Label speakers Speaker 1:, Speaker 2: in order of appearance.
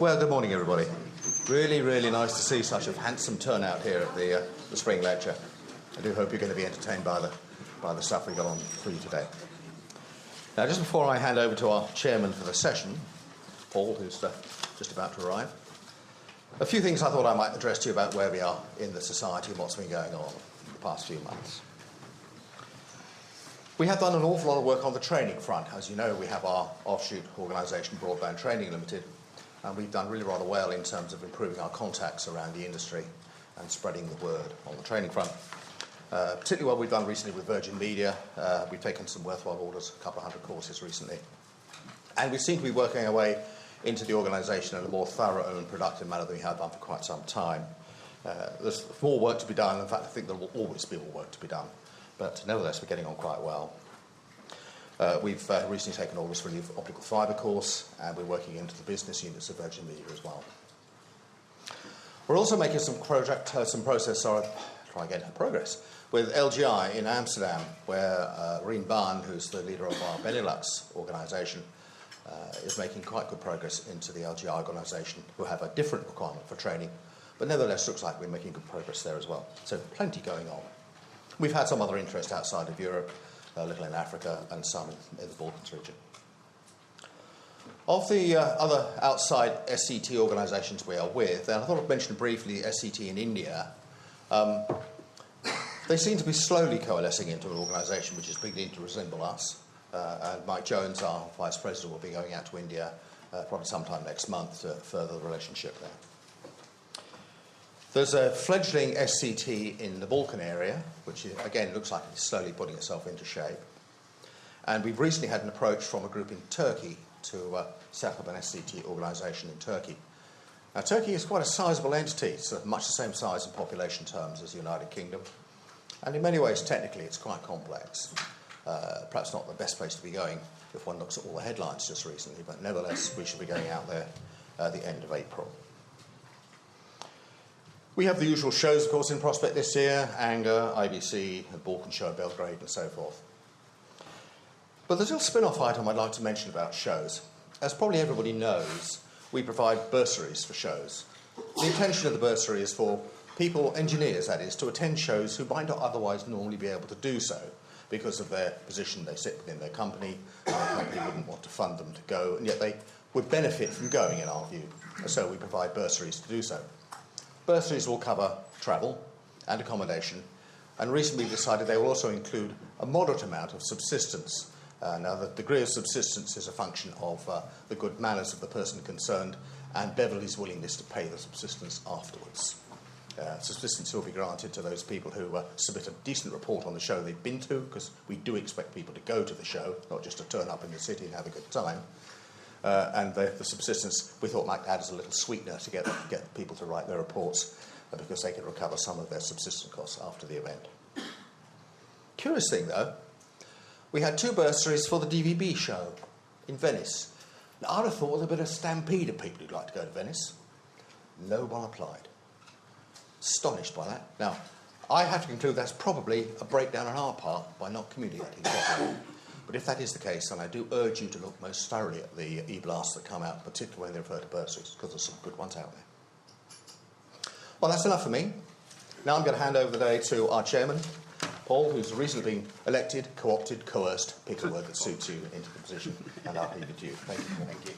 Speaker 1: Well, good morning, everybody. Really, really nice to see such a handsome turnout here at the spring lecture. I do hope you're going to be entertained by the stuff we got on for you today. Now, just before I hand over to our chairman for the session, Paul, who's just about to arrive, a few things I thought I might address to you about where we are in the society and what's been going on in the past few months. We have done an awful lot of work on the training front. As you know, we have our offshoot organisation, Broadband Training Limited, and we've done really rather well in terms of improving our contacts around the industry and spreading the word on the training front. Particularly what we've done recently with Virgin Media. We've taken some worthwhile orders, a couple of hundred courses recently. And we seem to be working our way into the organisation in a more thorough and productive manner than we have done for quite some time. There's more work to be done. In fact, I think there will always be more work to be done. But nevertheless, we're getting on quite well. We've recently taken orders for a new optical fibre course, and we're working into the business units of Virgin Media as well. We're also making some progress with LGI in Amsterdam, where Rien Baan, who's the leader of our Benelux organisation, is making quite good progress into the LGI organisation, who have a different requirement for training, but nevertheless looks like we're making good progress there as well. So plenty going on. We've had some other interest outside of Europe, a little in Africa and some in the Balkans region. Of the other outside SCTE organisations we are with, and I thought I'd mention briefly SCTE in India. They seem to be slowly coalescing into an organisation which is beginning to resemble us. And Mike Jones, our Vice President, will be going out to India probably sometime next month to further the relationship there. There's a fledgling SCTE in the Balkan area, which again looks like it's slowly putting itself into shape. And we've recently had an approach from a group in Turkey to set up an SCTE organisation in Turkey. Now, Turkey is quite a sizable entity. It's much the same size in population terms as the United Kingdom. And in many ways, technically, it's quite complex. Perhaps not the best place to be going if one looks at all the headlines just recently, but nevertheless, we should be going out there at the end of April. We have the usual shows, of course, in prospect this year, ANGA, IBC, the Balkan Show, Belgrade, and so forth. But there's a little spin-off item I'd like to mention about shows. As probably everybody knows, we provide bursaries for shows. The intention of the bursary is for people, engineers that is, to attend shows who might not otherwise normally be able to do so because of their position they sit within their company, and their company wouldn't want to fund them to go, and yet they would benefit from going, in our view. So we provide bursaries to do so. Bursaries will cover travel and accommodation, and recently we've decided they will also include a moderate amount of subsistence. Now, the degree of subsistence is a function of the good manners of the person concerned and Beverley's willingness to pay the subsistence afterwards. Subsistence will be granted to those people who submit a decent report on the show they've been to, because we do expect people to go to the show, not just to turn up in the city and have a good time. And the subsistence we thought might add as a little sweetener to get people to write their reports, because they can recover some of their subsistence costs after the event. Curious thing, though, we had 2 bursaries for the DVB show in Venice. Now, I'd have thought there would have been a stampede of people who'd like to go to Venice. No one applied. Astonished by that. Now, I have to conclude that's probably a breakdown on our part by not communicating properly. But if that is the case, then I do urge you to look most thoroughly at the e-blasts that come out, particularly when they refer to bursaries, because there's some good ones out there. Well, that's enough for me. Now I'm going to hand over the day to our chairman, Paul, who's recently been elected, co-opted, coerced, pick a word that suits you into the position, and I'll leave it to you. Thank you. Thank you.